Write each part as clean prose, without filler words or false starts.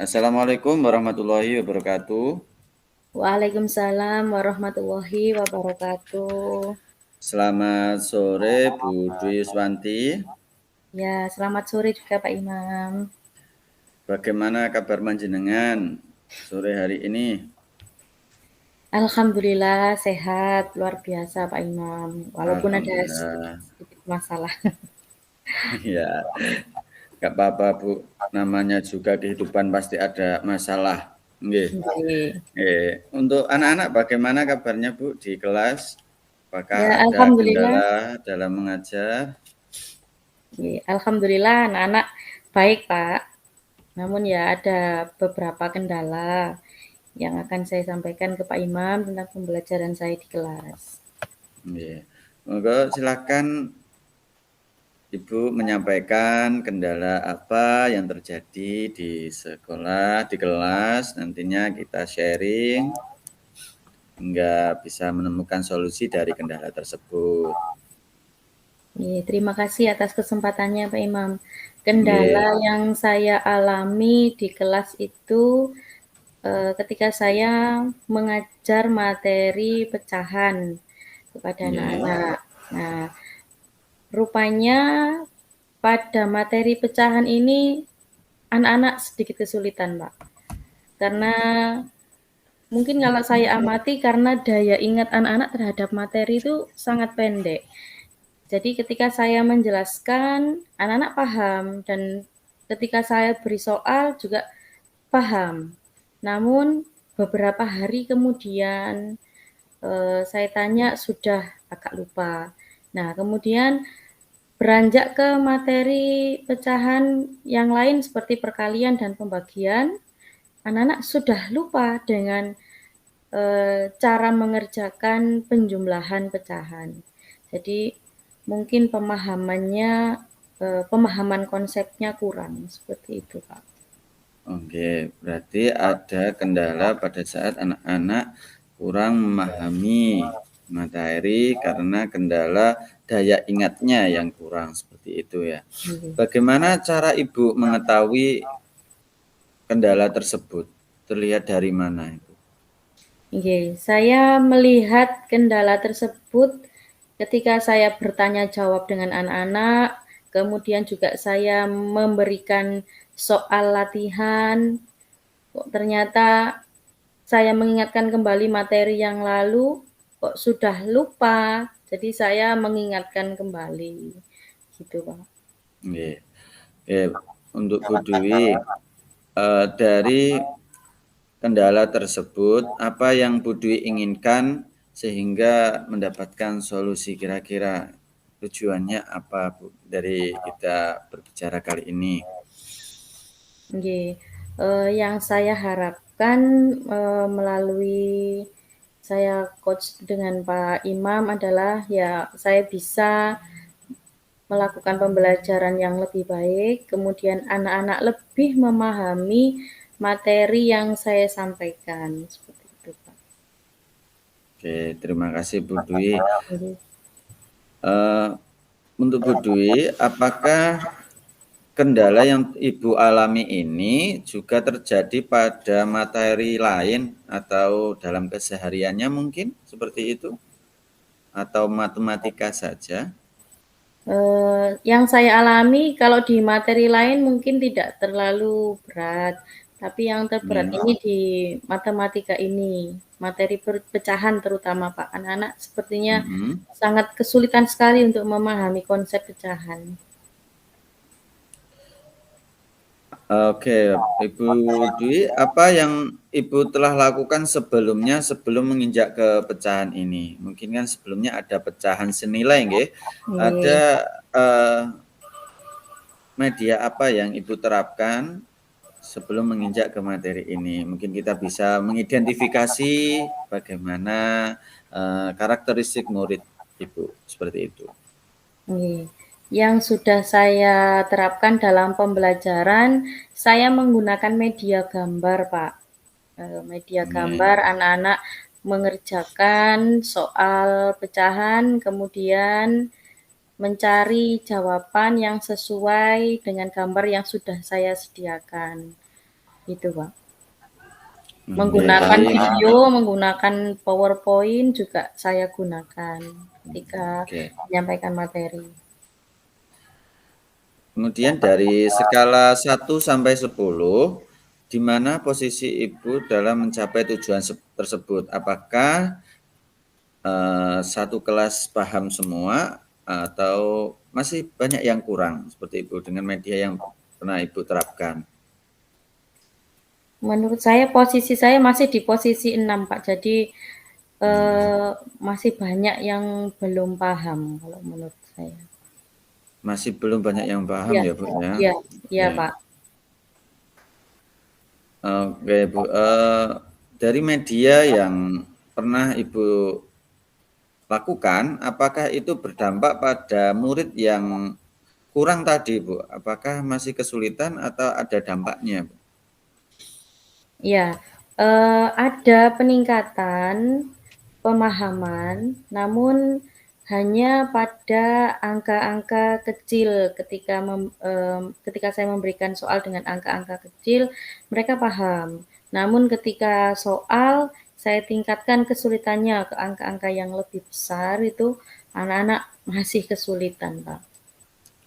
Assalamualaikum warahmatullahi wabarakatuh. Waalaikumsalam warahmatullahi wabarakatuh. Selamat sore Bu Dwi Yuswanti. Ya, selamat sore juga Pak Imam. Bagaimana kabar panjenengan sore hari ini? Alhamdulillah sehat, luar biasa Pak Imam. Walaupun ada Alhamdulillah. sedikit masalah. Ya, nggak apa-apa Bu. Namanya juga kehidupan pasti ada masalah. Nggih. Oke. Untuk anak-anak bagaimana kabarnya Bu di kelas? Apakah Ya, ada alhamdulillah. kendala dalam mengajar? Oke, alhamdulillah anak-anak baik Pak. Namun ya ada beberapa kendala yang akan saya sampaikan ke Pak Imam tentang pembelajaran saya di kelas. Nggih. Monggo silakan Ibu menyampaikan kendala apa yang terjadi di sekolah, di kelas. Nantinya kita sharing hingga bisa menemukan solusi dari kendala tersebut. Terima kasih atas kesempatannya Pak Imam. Nggih. Kendala yang saya alami di kelas itu ketika saya mengajar materi pecahan kepada Nggih. anak-anak. Nah, rupanya pada materi pecahan ini anak-anak sedikit kesulitan, Pak. Karena mungkin kalau saya amati karena daya ingat anak-anak terhadap materi itu sangat pendek. Jadi ketika saya menjelaskan, anak-anak paham dan ketika saya beri soal juga paham. Namun beberapa hari kemudian saya tanya sudah agak lupa. Nah, kemudian beranjak ke materi pecahan yang lain seperti perkalian dan pembagian, anak-anak sudah lupa dengan cara mengerjakan penjumlahan pecahan. Jadi mungkin pemahaman konsepnya kurang seperti itu, Pak. Oke, berarti ada kendala pada saat anak-anak kurang memahami materi karena kendala daya ingatnya yang kurang seperti itu ya. Bagaimana cara Ibu mengetahui kendala tersebut? Terlihat dari mana itu? Saya melihat kendala tersebut ketika saya bertanya jawab dengan anak-anak, kemudian juga saya memberikan soal latihan, kok ternyata saya mengingatkan kembali materi yang lalu, kok sudah lupa, jadi saya mengingatkan kembali, gitu Pak. Nggih. Untuk Bu Dwi, dari kendala tersebut, apa yang Bu Dwi inginkan sehingga mendapatkan solusi kira-kira tujuannya apa Bu dari kita berbicara kali ini? Yang saya harapkan melalui saya coach dengan Pak Imam adalah ya saya bisa melakukan pembelajaran yang lebih baik, kemudian anak-anak lebih memahami materi yang saya sampaikan, seperti itu, Pak. Oke, terima kasih Bu Dwi. Jadi, Untuk Bu Dwi, apakah kendala yang Ibu alami ini juga terjadi pada materi lain atau dalam kesehariannya mungkin seperti itu? Atau matematika saja? yang saya alami kalau di materi lain mungkin tidak terlalu berat, tapi yang terberat Hmm. ini di matematika ini, materi pecahan terutama Pak. Anak-anak sepertinya Mm-mm. sangat kesulitan sekali untuk memahami konsep pecahan. Oke, Ibu Dwi, apa yang Ibu telah lakukan sebelumnya sebelum menginjak ke pecahan ini? Mungkin kan sebelumnya ada pecahan senilai, nggih? Ada Nggih. media apa yang Ibu terapkan sebelum menginjak ke materi ini? Mungkin kita bisa mengidentifikasi bagaimana karakteristik murid Ibu seperti itu. Yang sudah saya terapkan dalam pembelajaran, saya menggunakan media gambar, Pak. Media Nggih. gambar anak-anak mengerjakan soal pecahan, kemudian mencari jawaban yang sesuai dengan gambar yang sudah saya sediakan. Itu, Pak. Oke, Menggunakan baik. video, menggunakan PowerPoint juga saya gunakan ketika Oke. menyampaikan materi. Kemudian dari skala 1 sampai 10, di mana posisi Ibu dalam mencapai tujuan tersebut? Apakah satu kelas paham semua atau masih banyak yang kurang seperti Ibu dengan media yang pernah Ibu terapkan? Menurut saya posisi saya masih di posisi 6, Pak. Jadi, masih banyak yang belum paham kalau menurut saya. Masih belum banyak yang paham Iya, ya Bu ya? iya, iya, Oke. Pak. Oke Bu, dari media yang pernah Ibu lakukan, apakah itu berdampak pada murid yang kurang tadi Bu? Apakah masih kesulitan atau ada dampaknya Bu? Iya, ada peningkatan pemahaman, namun hanya pada angka-angka kecil ketika saya memberikan soal dengan angka-angka kecil, mereka paham. Namun ketika soal saya tingkatkan kesulitannya ke angka-angka yang lebih besar, itu anak-anak masih kesulitan, Pak.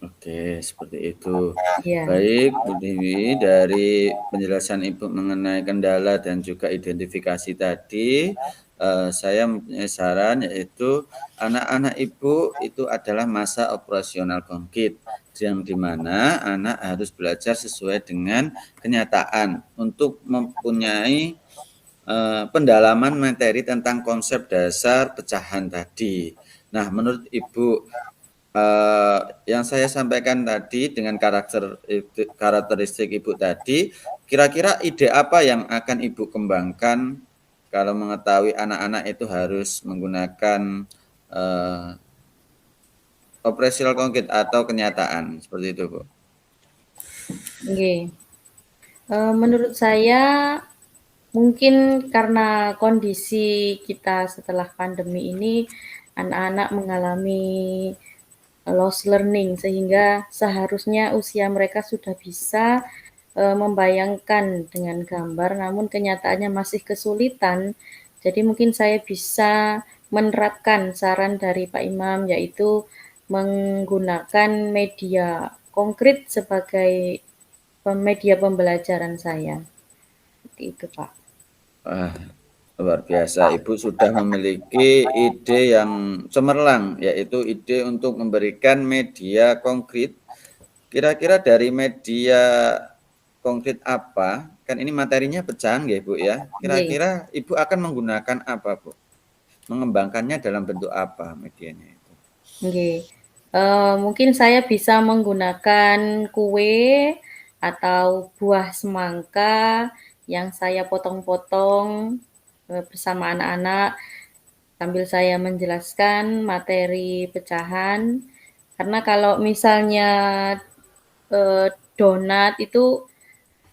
Oke, seperti itu. Iya, Baik, Bu Dewi, dari penjelasan Ibu mengenai kendala dan juga identifikasi tadi, saya mempunyai saran yaitu anak-anak Ibu itu adalah masa operasional konkret yang dimana anak harus belajar sesuai dengan kenyataan untuk mempunyai pendalaman materi tentang konsep dasar pecahan tadi. Nah, menurut Ibu, yang saya sampaikan tadi dengan karakteristik Ibu tadi, kira-kira ide apa yang akan Ibu kembangkan kalau mengetahui anak-anak itu harus menggunakan operasional konkret atau kenyataan seperti itu, Bu? oke. Menurut saya mungkin karena kondisi kita setelah pandemi ini, anak-anak mengalami lost learning, sehingga seharusnya usia mereka sudah bisa membayangkan dengan gambar, namun kenyataannya masih kesulitan. Jadi mungkin saya bisa menerapkan saran dari Pak Imam, yaitu menggunakan media konkret sebagai media pembelajaran saya. Seperti itu, Pak. Wah, luar biasa. Ibu sudah memiliki ide yang cemerlang, yaitu ide untuk memberikan media konkret. Kira-kira dari media konkret apa? Kan ini materinya pecahan ya, Bu ya. Nggih, Kira-kira Ibu akan menggunakan apa, Bu? Mengembangkannya dalam bentuk apa medianya itu? nggih. Mungkin saya bisa menggunakan kue atau buah semangka yang saya potong-potong bersama anak-anak sambil saya menjelaskan materi pecahan. Karena kalau misalnya donat itu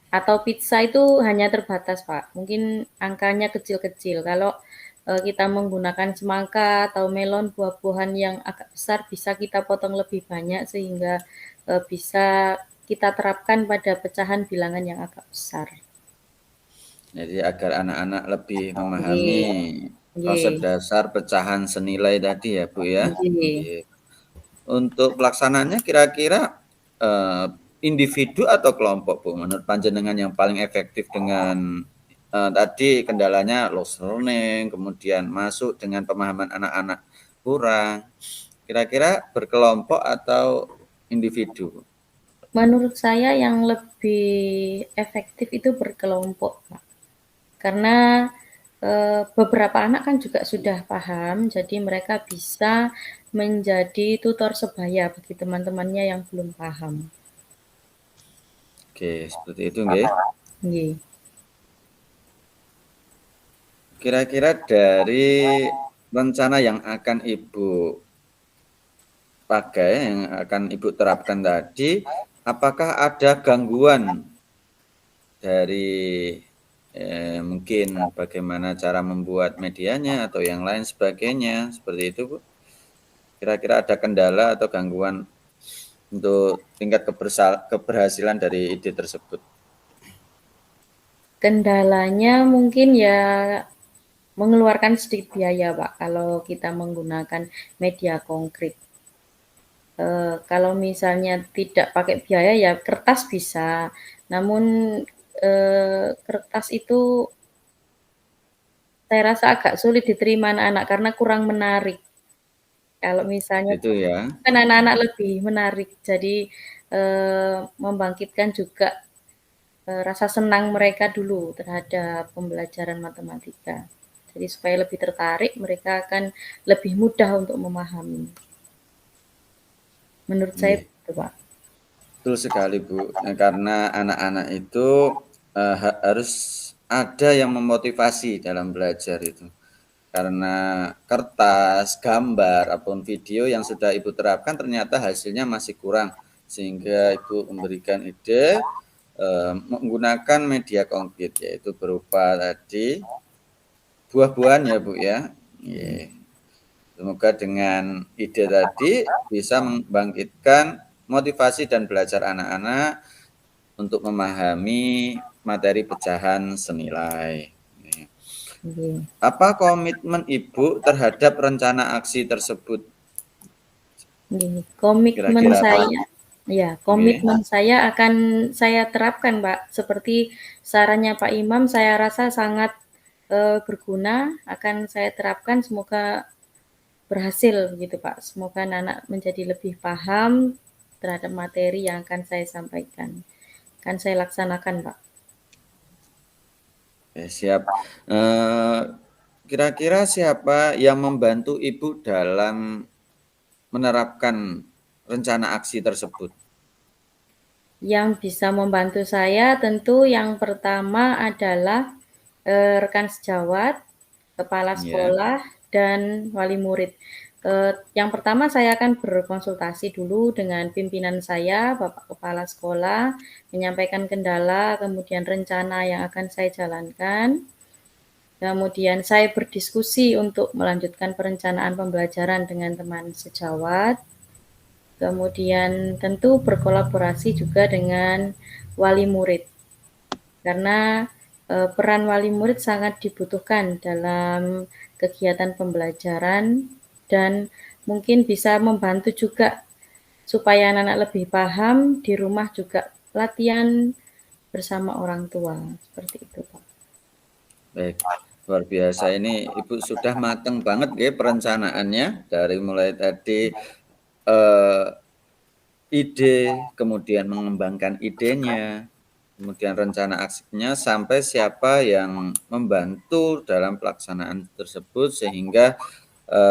atau pizza itu hanya terbatas, Pak. Mungkin angkanya kecil-kecil. Kalau kita menggunakan semangka atau melon, buah-buahan yang agak besar, bisa kita potong lebih banyak sehingga bisa kita terapkan pada pecahan bilangan yang agak besar. Jadi agar anak-anak lebih memahami Nggih, konsep nggih, dasar pecahan senilai tadi ya, Bu ya. nggih. Oke. Untuk pelaksanaannya kira-kira individu atau kelompok, Bu? Menurut panjenengan yang paling efektif dengan tadi kendalanya lost learning, kemudian masuk dengan pemahaman anak-anak kurang. Kira-kira berkelompok atau individu? Menurut saya yang lebih efektif itu berkelompok, Pak. Karena beberapa anak kan juga sudah paham, jadi mereka bisa menjadi tutor sebaya bagi teman-temannya yang belum paham. Oke, seperti itu nggih. Nggih. Kira-kira dari rencana yang akan Ibu pakai, yang akan Ibu terapkan tadi, apakah ada gangguan dari mungkin bagaimana cara membuat medianya atau yang lain sebagainya, seperti itu, Bu? Kira-kira ada kendala atau gangguan untuk tingkat keberhasilan dari ide tersebut? Kendalanya mungkin ya mengeluarkan sedikit biaya, Pak, kalau kita menggunakan media konkret. Kalau misalnya tidak pakai biaya ya kertas bisa, namun, kertas itu saya rasa agak sulit diterima anak-anak karena kurang menarik. Kalau misalnya Itu ya. kan anak-anak lebih menarik, jadi, membangkitkan juga, rasa senang mereka dulu terhadap pembelajaran matematika. Jadi supaya lebih tertarik, mereka akan lebih mudah untuk memahami. Menurut saya Iya. begitu, Pak. Betul sekali, Bu. Karena anak-anak itu harus ada yang memotivasi dalam belajar itu. Karena kertas, gambar, ataupun video yang sudah Ibu terapkan ternyata hasilnya masih kurang. Sehingga Ibu memberikan ide menggunakan media konkret, yaitu berupa tadi buah-buahan ya, Bu ya. Iya. Semoga dengan ide tadi bisa membangkitkan motivasi dan belajar anak-anak untuk memahami materi pecahan senilai. Nggih. Apa komitmen Ibu terhadap rencana aksi tersebut? Nggih, komitmen Kira-kira apa? saya ya, Nggih. komitmen saya akan saya terapkan, Pak. Seperti sarannya Pak Imam, saya rasa sangat, berguna, akan saya terapkan, semoga berhasil begitu, Pak. Semoga anak-anak menjadi lebih paham terhadap materi yang akan saya sampaikan. Akan saya laksanakan, Pak. Siap. Kira-kira siapa yang membantu Ibu dalam menerapkan rencana aksi tersebut? Yang bisa membantu saya tentu yang pertama adalah, rekan sejawat, kepala Ya. sekolah, dan wali murid. Yang pertama saya akan berkonsultasi dulu dengan pimpinan saya, Bapak Kepala Sekolah, menyampaikan kendala, kemudian rencana yang akan saya jalankan. Kemudian saya berdiskusi untuk melanjutkan perencanaan pembelajaran dengan teman sejawat. Kemudian tentu berkolaborasi juga dengan wali murid. Karena peran wali murid sangat dibutuhkan dalam kegiatan pembelajaran dan mungkin bisa membantu juga supaya anak-anak lebih paham, di rumah juga latihan bersama orang tua, seperti itu, Pak. Baik, luar biasa ini Ibu sudah mateng banget ya perencanaannya dari mulai tadi eh, ide, kemudian mengembangkan idenya, kemudian rencana aksinya sampai siapa yang membantu dalam pelaksanaan tersebut sehingga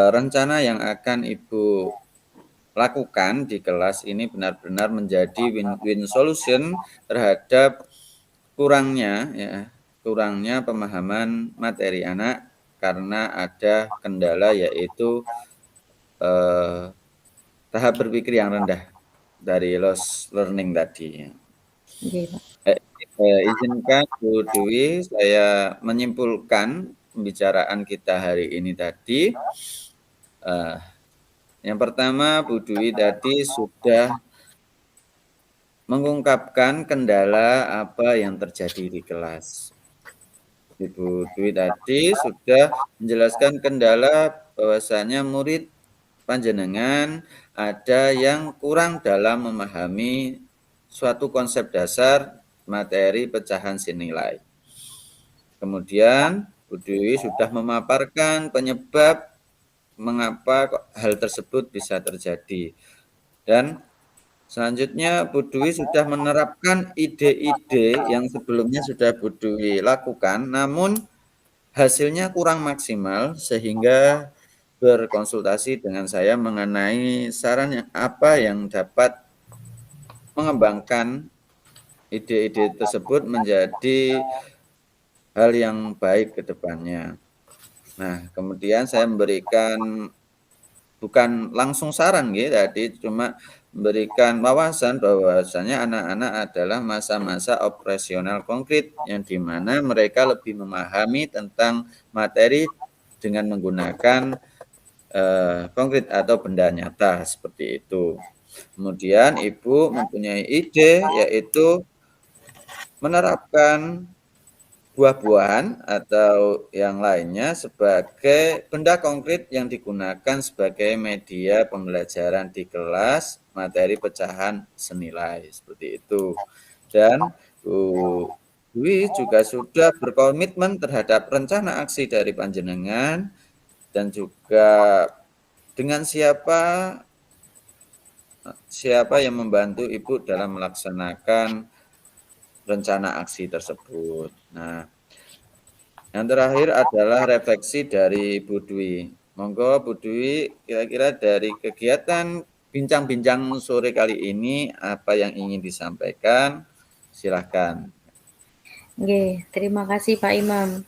rencana yang akan Ibu lakukan di kelas ini benar-benar menjadi win-win solution terhadap kurangnya pemahaman materi anak karena ada kendala yaitu tahap berpikir yang rendah dari loss learning tadi. Nggih, Pak. Izinkan Bu Dwi saya menyimpulkan pembicaraan kita hari ini tadi. Eh, yang pertama Bu Dwi tadi sudah mengungkapkan kendala apa yang terjadi di kelas. Ibu Dwi tadi sudah menjelaskan kendala bahwasanya murid panjenengan ada yang kurang dalam memahami suatu konsep dasar materi pecahan senilai. Kemudian Bu Dwi sudah memaparkan penyebab mengapa hal tersebut bisa terjadi. Dan selanjutnya Bu Dwi sudah menerapkan ide-ide yang sebelumnya sudah Bu Dwi lakukan, namun hasilnya kurang maksimal sehingga berkonsultasi dengan saya mengenai saran yang apa yang dapat mengembangkan ide-ide tersebut menjadi hal yang baik ke depannya. Nah, kemudian saya memberikan bukan langsung saran gitu tadi, cuma memberikan wawasan bahwasanya anak-anak adalah masa-masa operasional konkret yang dimana mereka lebih memahami tentang materi dengan menggunakan konkret atau benda nyata seperti itu. Kemudian Ibu mempunyai ide yaitu menerapkan buah-buahan atau yang lainnya sebagai benda konkret yang digunakan sebagai media pembelajaran di kelas materi pecahan senilai seperti itu. Dan Bu Dwi juga sudah berkomitmen terhadap rencana aksi dari panjenengan dan juga dengan siapa yang membantu Ibu dalam melaksanakan rencana aksi tersebut. Nah, yang terakhir adalah refleksi dari Bu Dwi. Monggo Bu Dwi, kira-kira dari kegiatan bincang-bincang sore kali ini apa yang ingin disampaikan? Silahkan. Oke, terima kasih Pak Imam.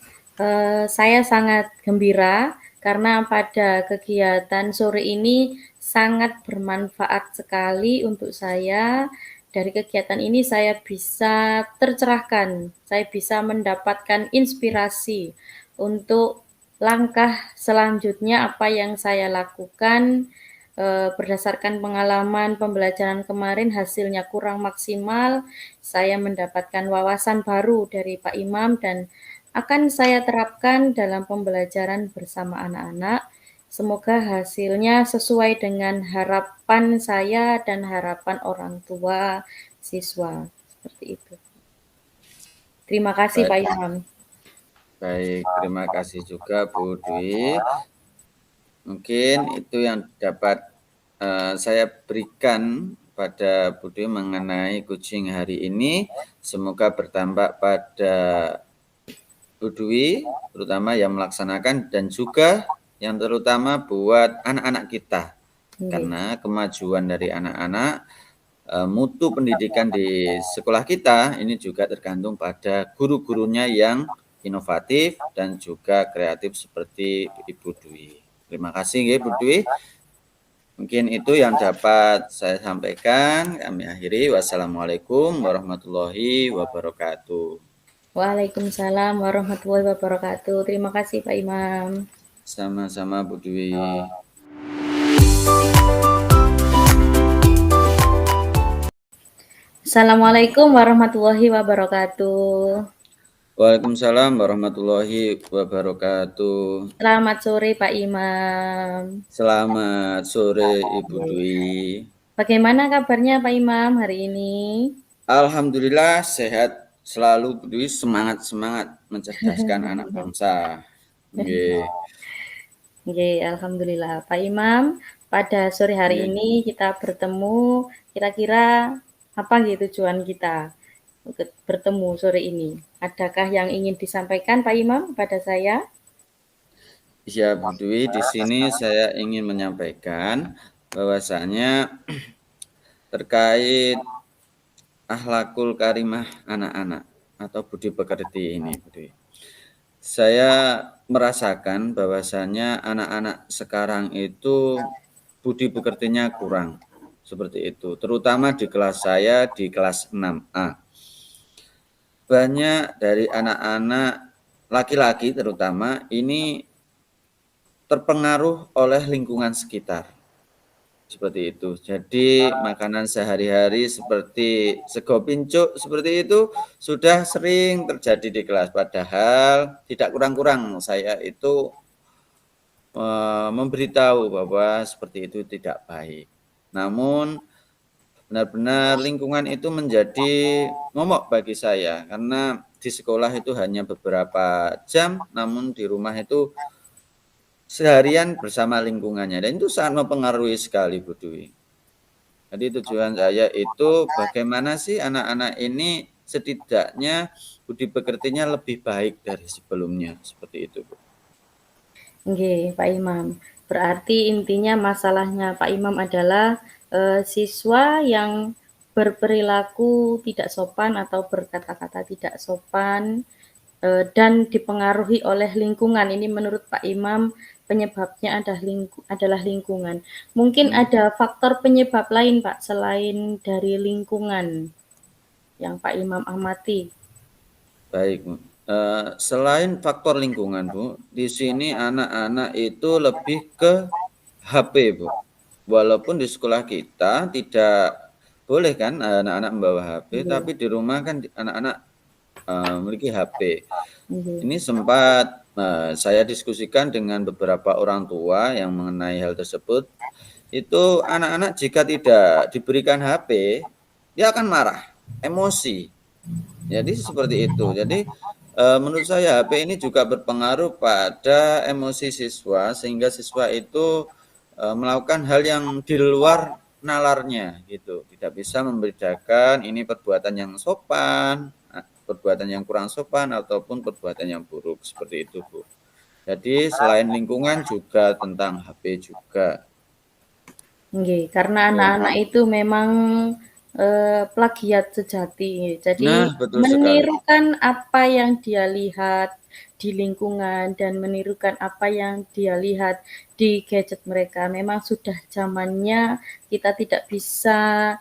Saya sangat gembira karena pada kegiatan sore ini sangat bermanfaat sekali untuk saya. Dari kegiatan ini saya bisa tercerahkan, saya bisa mendapatkan inspirasi untuk langkah selanjutnya apa yang saya lakukan. Berdasarkan pengalaman pembelajaran kemarin hasilnya kurang maksimal, saya mendapatkan wawasan baru dari Pak Imam dan akan saya terapkan dalam pembelajaran bersama anak-anak. Semoga hasilnya sesuai dengan harapan saya dan harapan orang tua siswa. Seperti itu. Terima kasih Pak Baik, Imam. baik. Terima kasih juga Bu Dwi. Mungkin itu yang dapat saya berikan pada Bu Dwi mengenai coaching hari ini. Semoga bertambah pada Bu Dwi, terutama yang melaksanakan dan juga yang terutama buat anak-anak kita. Oke. Karena kemajuan dari anak-anak, mutu pendidikan di sekolah kita ini juga tergantung pada guru-gurunya yang inovatif dan juga kreatif seperti Ibu Dwi. Terima kasih Bu Dwi. Mungkin itu yang dapat saya sampaikan. Kami akhiri. Wassalamualaikum warahmatullahi wabarakatuh. Waalaikumsalam warahmatullahi wabarakatuh. Terima kasih Pak Imam. Sama-sama Bu Dwi. Assalamualaikum warahmatullahi wabarakatuh. Waalaikumsalam warahmatullahi wabarakatuh. Selamat sore Pak Imam. Selamat sore Ibu Dwi. Bagaimana kabarnya Pak Imam hari ini? Alhamdulillah sehat selalu Bu Dwi, semangat-semangat mencerdaskan anak bangsa. Nggih. Oke, alhamdulillah. Pak Imam, pada sore hari Nggih. ini kita bertemu, kira-kira apa gitu tujuan kita bertemu sore ini? Adakah yang ingin disampaikan Pak Imam pada saya? Ya Bu Dwi, di sini saya ingin menyampaikan bahwasanya terkait akhlakul karimah anak-anak atau budi pekerti ini, Bu Dwi. Saya merasakan bahwasanya anak-anak sekarang itu budi pekertinya kurang. Seperti itu, terutama di kelas saya di kelas 6A. Banyak dari anak-anak laki-laki terutama ini terpengaruh oleh lingkungan sekitar. Seperti itu. Jadi makanan sehari-hari seperti sego pincuk seperti itu sudah sering terjadi di kelas. Padahal tidak kurang-kurang saya itu memberitahu bahwa seperti itu tidak baik. Namun benar-benar lingkungan itu menjadi momok bagi saya karena di sekolah itu hanya beberapa jam, namun di rumah itu seharian bersama lingkungannya dan itu sangat mempengaruhi sekali Bu Dwi. Jadi tujuan saya itu bagaimana sih anak-anak ini setidaknya budi pekertinya lebih baik dari sebelumnya seperti itu Bu. Oke, Pak Imam. Berarti intinya masalahnya Pak Imam adalah siswa yang berperilaku tidak sopan atau berkata-kata tidak sopan dan dipengaruhi oleh lingkungan. Ini menurut Pak Imam penyebabnya adalah lingkungan. Mungkin ada faktor penyebab lain Pak selain dari lingkungan yang Pak Imam amati. Baik Bu. Selain faktor lingkungan Bu, di sini anak-anak itu lebih ke HP Bu. Walaupun di sekolah kita tidak boleh kan anak-anak membawa HP, tapi di rumah kan anak-anak memiliki HP. Ini sempat saya diskusikan dengan beberapa orang tua yang mengenai hal tersebut. Itu anak-anak jika tidak diberikan HP, dia akan marah, emosi. Jadi seperti itu. Jadi menurut saya HP ini juga berpengaruh pada emosi siswa sehingga siswa itu melakukan hal yang di luar nalarnya gitu. Tidak bisa membedakan ini perbuatan yang sopan, perbuatan yang kurang sopan ataupun perbuatan yang buruk seperti itu, Bu. Jadi selain lingkungan juga tentang HP juga. Nggih, karena Ya. anak-anak itu memang, plagiat sejati. Nah, Jadi betul sekali. menirukan apa yang dia lihat di lingkungan dan menirukan apa yang dia lihat di gadget mereka. Memang sudah zamannya kita tidak bisa,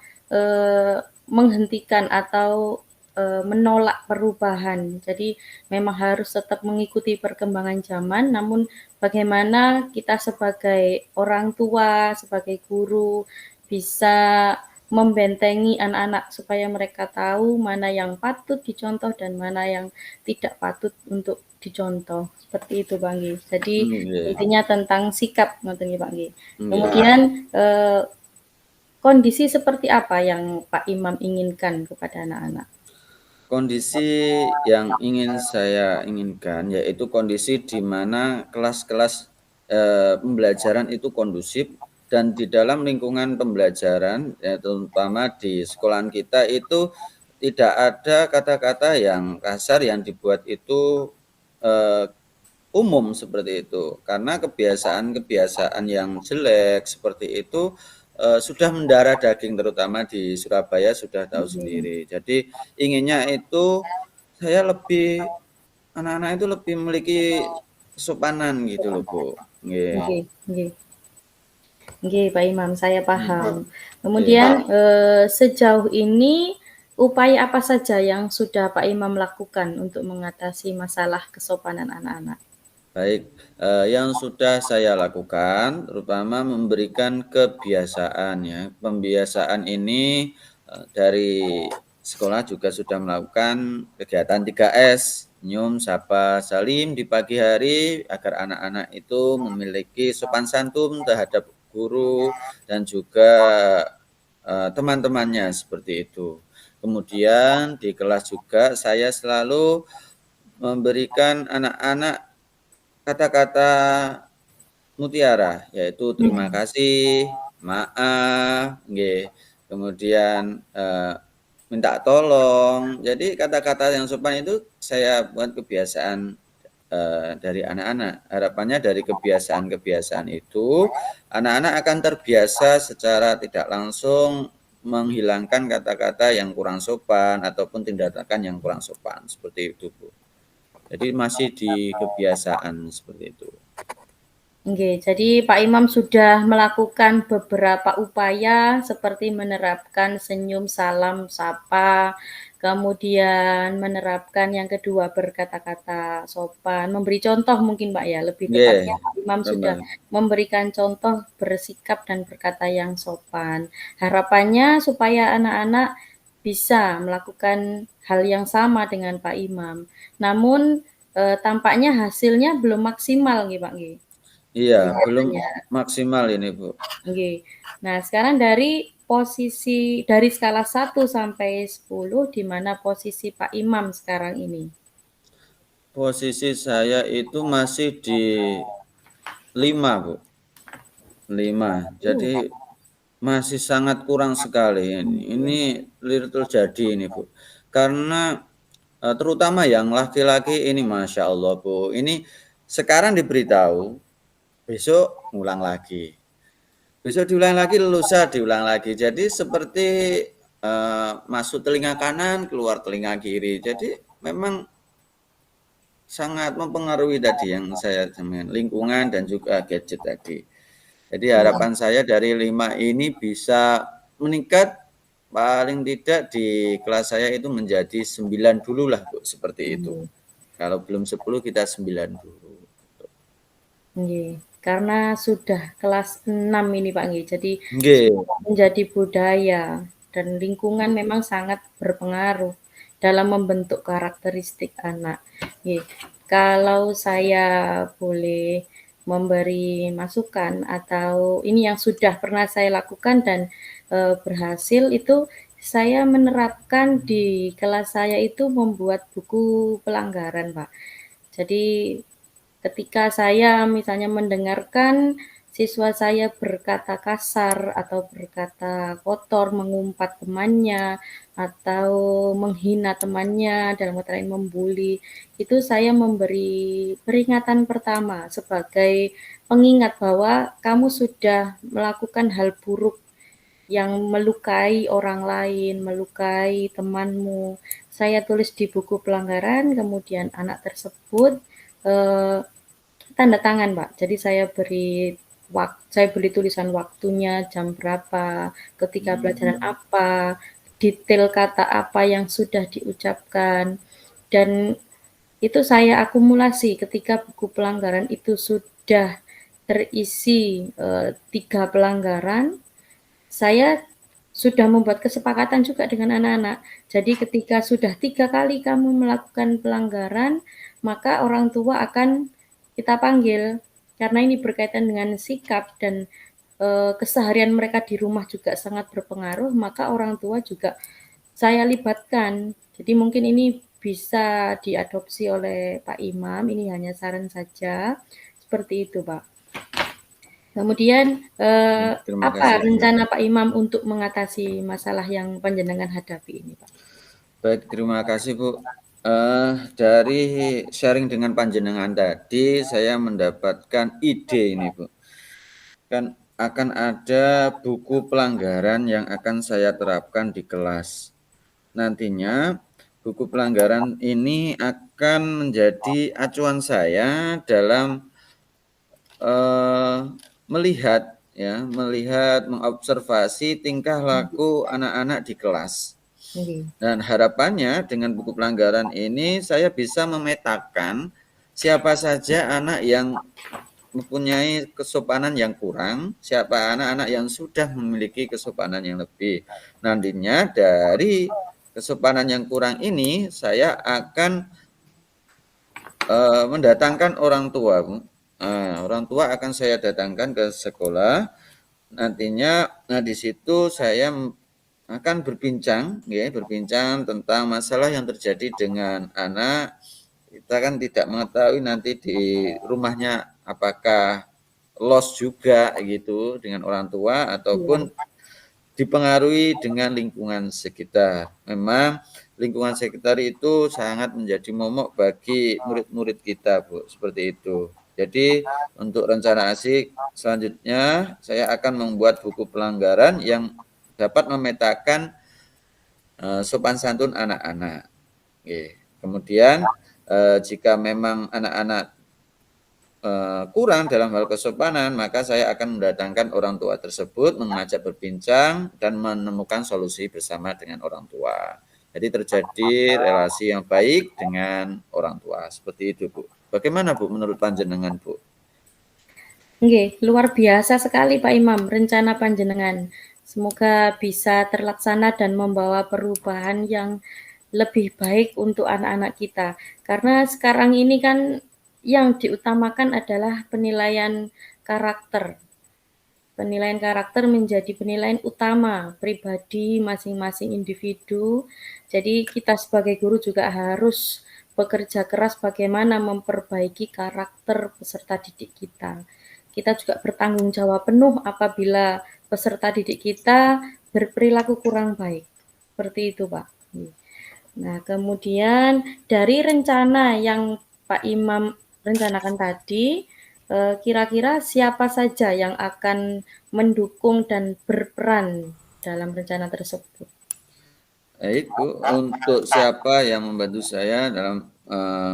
menghentikan atau, menolak perubahan. Jadi memang harus tetap mengikuti perkembangan zaman, namun bagaimana kita sebagai orang tua, sebagai guru, bisa membentengi anak-anak supaya mereka tahu mana yang patut dicontoh dan mana yang tidak patut untuk dicontoh. Seperti itu, Pak nggih. Jadi Nggih, intinya tentang sikap ngoten nggih, Pak nggih. nggih. Kemudian, kondisi seperti apa yang Pak Imam inginkan kepada anak-anak? Kondisi yang ingin saya inginkan yaitu kondisi di mana kelas-kelas, pembelajaran itu kondusif dan di dalam lingkungan pembelajaran, ya terutama di sekolahan kita itu tidak ada kata-kata yang kasar yang dibuat itu, eee, umum seperti itu. Karena kebiasaan-kebiasaan yang jelek seperti itu, sudah mendarah daging terutama di Surabaya sudah tahu Mhm. sendiri. Jadi inginnya itu saya lebih anak-anak itu lebih memiliki kesopanan gitu loh, Bu. Nggih. Nggih nggih. Nggih, Pak Imam, saya paham. Mhm. Iya. Kemudian, sejauh ini upaya apa saja yang sudah Pak Imam lakukan untuk mengatasi masalah kesopanan anak-anak? Baik, yang sudah saya lakukan terutama memberikan kebiasaan ya. Pembiasaan ini, dari sekolah juga sudah melakukan kegiatan 3S, senyum, sapa, salim di pagi hari agar anak-anak itu memiliki sopan santun terhadap guru dan juga, teman-temannya seperti itu. Kemudian di kelas juga saya selalu memberikan anak-anak kata-kata mutiara, yaitu terima Mhm. kasih, maaf, nggih, kemudian, minta tolong. Jadi kata-kata yang sopan itu saya buat kebiasaan, dari anak-anak. Harapannya dari kebiasaan-kebiasaan itu, anak-anak akan terbiasa secara tidak langsung menghilangkan kata-kata yang kurang sopan ataupun tindakan yang kurang sopan, seperti itu, Bu. Jadi masih di kebiasaan seperti itu. Nggih, jadi Pak Imam sudah melakukan beberapa upaya seperti menerapkan senyum, salam, sapa, kemudian menerapkan yang kedua berkata-kata sopan, memberi contoh mungkin, Pak, ya, lebih tepatnya Nggih, Pak Imam sudah bener. memberikan contoh bersikap dan berkata yang sopan. Harapannya supaya anak-anak bisa melakukan hal yang sama dengan Pak Imam. Namun, tampaknya hasilnya belum maksimal nggih, Pak, nggih. Iya, belum Kelihatannya, maksimal ini, Bu. nggih. Nah, sekarang dari dari skala 1 sampai 10, di mana posisi Pak Imam sekarang ini? Posisi saya itu masih di 5, Bu, 5. Uh, Jadi masih sangat kurang sekali ini. Ini terjadi ini, Bu. Karena, terutama yang laki-laki ini Masya Allah, Bu, ini sekarang diberitahu, besok ngulang lagi. Besok diulang lagi, lusa diulang lagi. Jadi seperti, masuk telinga kanan, keluar telinga kiri. Jadi memang sangat mempengaruhi tadi yang saya sampaikan, lingkungan dan juga gadget tadi. Jadi harapan saya dari 5 ini bisa meningkat paling tidak di kelas saya itu menjadi 9 dulu lah, Bu, seperti itu. nggih, Kalau belum 10 kita 9 dulu. nggih. Karena sudah kelas 6 ini, Pak, nggih. Jadi Nggih, sudah menjadi budaya dan lingkungan memang sangat berpengaruh. dalam membentuk karakteristik anak. Nggih. Kalau saya boleh memberi masukan atau ini yang sudah pernah saya lakukan dan berhasil, itu saya menerapkan di kelas saya itu membuat buku pelanggaran, Pak. Jadi ketika saya misalnya mendengarkan siswa saya berkata kasar atau berkata kotor, mengumpat temannya, atau menghina temannya, dalam kata lain membuli, itu saya memberi peringatan pertama sebagai pengingat bahwa kamu sudah melakukan hal buruk yang melukai orang lain, melukai temanmu. Saya tulis di buku pelanggaran, kemudian anak tersebut eh, tanda tangan, Pak. Jadi saya beri tulisan waktunya, jam berapa, ketika pelajaran apa, detail kata apa yang sudah diucapkan, dan itu saya akumulasi ketika buku pelanggaran itu sudah terisi 3 pelanggaran, saya sudah membuat kesepakatan juga dengan anak-anak. Jadi ketika sudah 3 kali kamu melakukan pelanggaran, maka orang tua akan kita panggil. Karena ini berkaitan dengan sikap dan keseharian mereka di rumah juga sangat berpengaruh, maka orang tua juga saya libatkan. Jadi mungkin ini bisa diadopsi oleh Pak Imam, ini hanya saran saja. Seperti itu, Pak. Kemudian, Terima apa kasih, Bu. rencana Pak Imam untuk mengatasi masalah yang panjenengan hadapi ini, Pak? Baik, terima kasih, Bu. Dari sharing dengan panjenengan tadi, saya mendapatkan ide ini, Bu. Kan akan ada buku pelanggaran yang akan saya terapkan di kelas. Nantinya, buku pelanggaran ini akan menjadi acuan saya dalam melihat, mengobservasi tingkah laku anak-anak di kelas. Nggih. Dan harapannya dengan buku pelanggaran ini saya bisa memetakan siapa saja anak yang mempunyai kesopanan yang kurang, siapa anak-anak yang sudah memiliki kesopanan yang lebih. Nantinya dari kesopanan yang kurang ini saya akan mendatangkan orang tua. Orang tua akan saya datangkan ke sekolah. Nantinya, di situ saya akan berbincang tentang masalah yang terjadi dengan anak. Kita kan tidak mengetahui nanti di rumahnya apakah loss juga gitu dengan orang tua ataupun Iya. dipengaruhi dengan lingkungan sekitar. Memang lingkungan sekitar itu sangat menjadi momok bagi murid-murid kita, Bu, seperti itu. Jadi untuk rencana asik selanjutnya saya akan membuat buku pelanggaran yang dapat memetakan sopan santun anak-anak. Kemudian jika memang anak-anak kurang dalam hal kesopanan, maka saya akan mendatangkan orang tua tersebut, mengajak berbincang, dan menemukan solusi bersama dengan orang tua. Jadi terjadi relasi yang baik dengan orang tua. Seperti itu, Bu. Bagaimana, Bu, menurut panjenengan, Bu? Nggih, luar biasa sekali Pak Imam rencana panjenengan. Semoga bisa terlaksana dan membawa perubahan yang lebih baik untuk anak-anak kita. Karena sekarang ini kan yang diutamakan adalah penilaian karakter. Penilaian karakter menjadi penilaian utama pribadi masing-masing individu. Jadi kita sebagai guru juga harus bekerja keras bagaimana memperbaiki karakter peserta didik kita. Kita juga bertanggung jawab penuh apabila peserta didik kita berperilaku kurang baik. Seperti itu, Pak. Nah, kemudian dari rencana yang Pak Imam rencanakan tadi, kira-kira siapa saja yang akan mendukung dan berperan dalam rencana tersebut? Baik, Bu, untuk siapa yang membantu saya dalam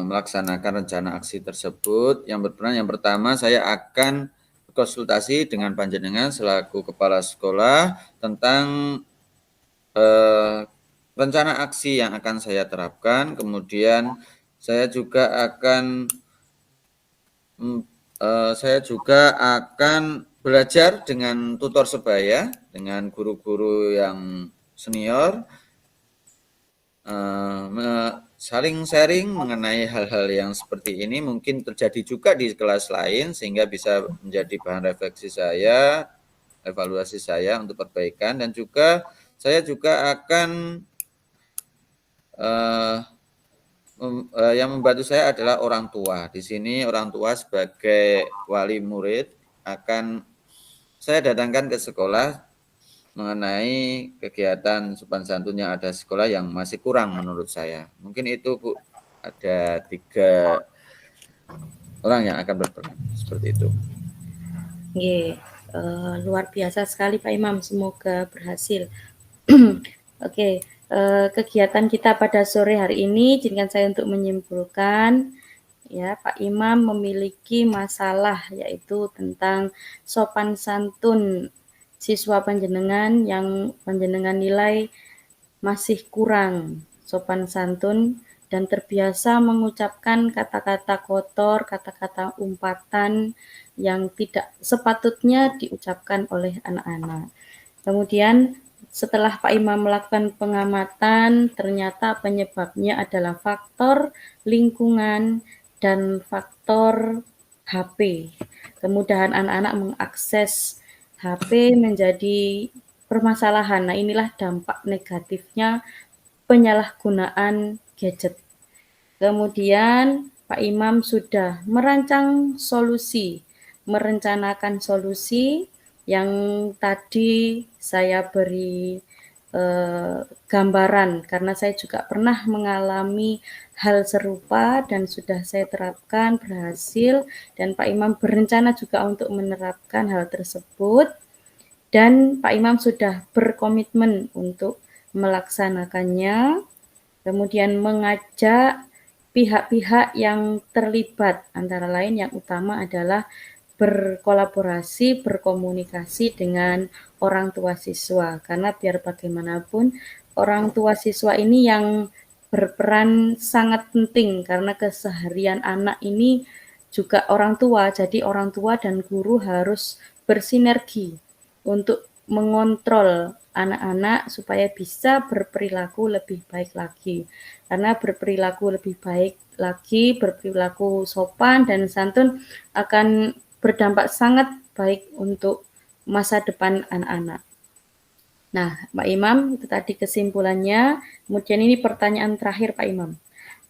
melaksanakan rencana aksi tersebut, yang berperan yang pertama saya akan konsultasi dengan panjenengan selaku kepala sekolah tentang eh, rencana aksi yang akan saya terapkan. Kemudian saya juga akan belajar dengan tutor sebaya, dengan guru-guru yang senior. saling sharing mengenai hal-hal yang seperti ini mungkin terjadi juga di kelas lain sehingga bisa menjadi bahan refleksi saya, evaluasi saya untuk perbaikan, dan juga saya juga akan yang membantu saya adalah orang tua. Di sini orang tua sebagai wali murid akan saya datangkan ke sekolah mengenai kegiatan sopan santun yang ada di sekolah yang masih kurang menurut saya. Mungkin itu Bu, ada 3 orang yang akan berperan seperti itu. Nggih, luar biasa sekali Pak Imam, semoga berhasil. Oke, kegiatan kita pada sore hari ini izinkan saya untuk menyimpulkan ya, Pak Imam memiliki masalah yaitu tentang sopan santun siswa panjenengan yang panjenengan nilai masih kurang sopan santun dan terbiasa mengucapkan kata-kata kotor, kata-kata umpatan yang tidak sepatutnya diucapkan oleh anak-anak. Kemudian setelah Pak Imam melakukan pengamatan, ternyata penyebabnya adalah faktor lingkungan dan faktor HP. Kemudahan anak-anak mengakses HP menjadi permasalahan. Nah, inilah dampak negatifnya penyalahgunaan gadget. Kemudian Pak Imam sudah merencanakan solusi yang tadi saya beri gambaran karena saya juga pernah mengalami hal serupa dan sudah saya terapkan berhasil, dan Pak Imam berencana juga untuk menerapkan hal tersebut, dan Pak Imam sudah berkomitmen untuk melaksanakannya. Kemudian mengajak pihak-pihak yang terlibat, antara lain yang utama adalah berkolaborasi, berkomunikasi dengan orang tua siswa. Karena biar bagaimanapun orang tua siswa ini yang berperan sangat penting karena keseharian anak ini juga orang tua. Jadi orang tua dan guru harus bersinergi untuk mengontrol anak-anak supaya bisa berperilaku lebih baik lagi. Karena berperilaku lebih baik lagi, berperilaku sopan dan santun akan berdampak sangat baik untuk masa depan anak-anak. Nah, Pak Imam, itu tadi kesimpulannya. Kemudian ini pertanyaan terakhir Pak Imam.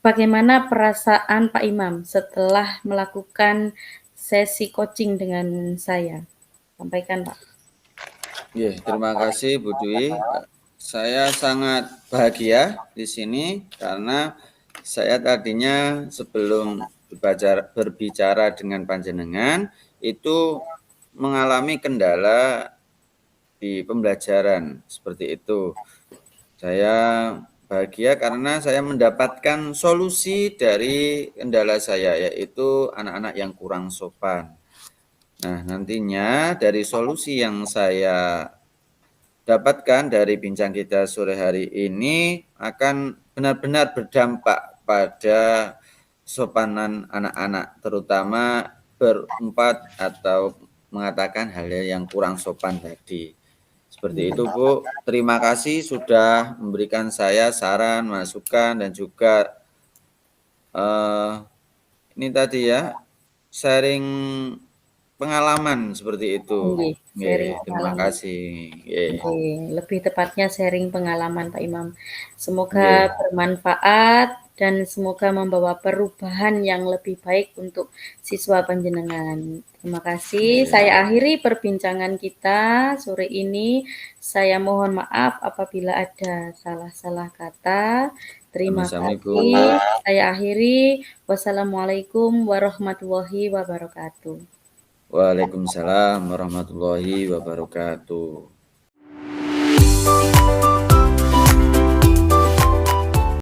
Bagaimana perasaan Pak Imam setelah melakukan sesi coaching dengan saya? Sampaikan, Pak. Ya, terima kasih Bu Dwi. Saya sangat bahagia di sini karena saya tadinya sebelum berbicara dengan panjenengan itu mengalami kendala di pembelajaran seperti itu. Saya bahagia karena saya mendapatkan solusi dari kendala saya, yaitu anak-anak yang kurang sopan. Nah, nantinya dari solusi yang saya dapatkan dari bincang kita sore hari ini akan benar-benar berdampak pada sopanan anak-anak, terutama berempat atau mengatakan hal-hal yang kurang sopan tadi. Seperti itu Bu, terima kasih sudah memberikan saya saran, masukan, dan juga ini tadi ya, sharing pengalaman seperti itu. Sharing Terima pengalaman. kasih. Lebih tepatnya sharing pengalaman Pak Imam. Semoga bermanfaat dan semoga membawa perubahan yang lebih baik untuk siswa panjenengan. Terima kasih. Saya akhiri perbincangan kita sore ini. Saya mohon maaf apabila ada salah-salah kata. Terima kasih. Saya akhiri. Wassalamualaikum warahmatullahi wabarakatuh. Waalaikumsalam warahmatullahi wabarakatuh.